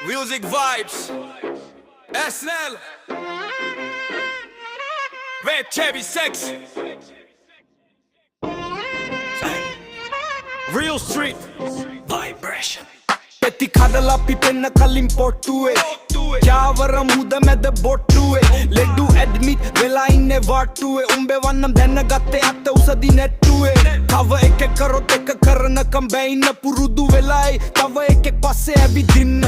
Music vibes. SNL. Red Chevy Sex. Real Street. Vibration. Peti kadala pipenna kalin pottuwe Kyawara muda meda bottuwe Leddu admit vela inne vattuwe Umbe wannam denna gatte atta usadi nettuwe Tava ekek karot ekka karanakam beinna purudu velai Tava ekek passe ඇවිදින්න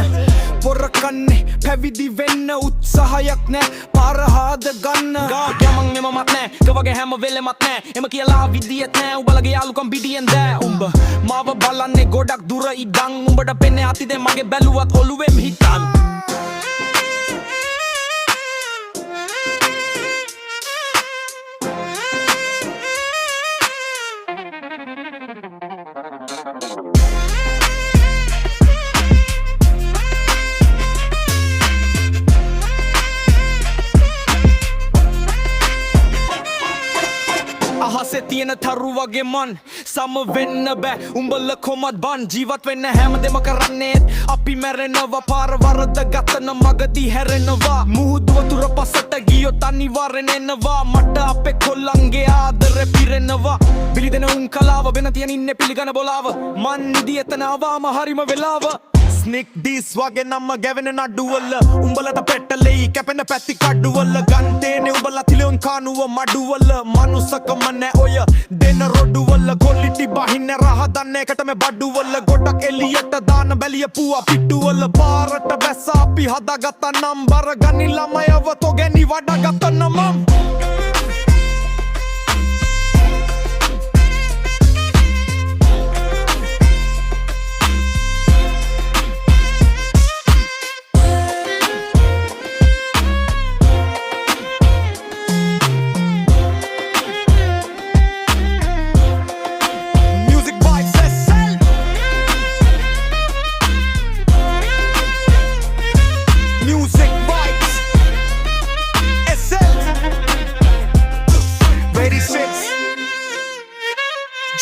Pora kanne පැවිදි වෙන්න උත්සාහයක් නෑ පාර හාද ගන්න ගමන් එමමත් නෑ කවගේ හැම වෙලෙමත් නෑ එම කියලා විදියත් නෑ උඹලගේ යාළුකම් බිඩියෙන් දෑ උඹ මාව බලන්නේ ගොඩක් දුර ඉඩන් උඹට පෙන්නේ අතිදේ මගේ බැලුවත් ඔළුවෙම හිටන් අහසේ තියෙන තරු වගේ මන් සම වෙන්න බෑ උඹල කොමත් බන් ජීවත් වෙන්න හැමදේම කරන්නේත් අපි මැරෙනවා පාර වරද ගතන මගදී හැරෙනවා මුහුදු වතුර පසට ගියොත් අනිවාර්යෙන් එනවා මට අපේ කොල්ලන්ගේ ආදරේ පිරෙනවා පිළිදෙන උන් කලාව වෙන තියන ඉන්නේ පිළිගන බොලාව මන් නිදි එතන ආවම හරිම වෙලාව ස්නික් ඩීස් වගේ නම්ම ගැවෙන නඩුවල උඹලට පෙට්ටලෙයි කැපෙන පැති කඩුවල ගන්තේනේ උඹලා තිලොන් කානුව මඩුවල මනුස්සකම නෑ ඔය දෙන රොඩුවල කොලිටි බහින්න රහ දන්නේ එකටම බඩුවල ගොඩක් එලියට දාන බැලිය පුවා පිටුවල පාරට බැස අපි හදාගත්ත number ගනි ළමයව තොගැනි වඩාගත්ත නමම්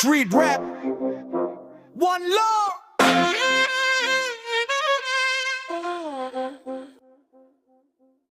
Street rap, one love.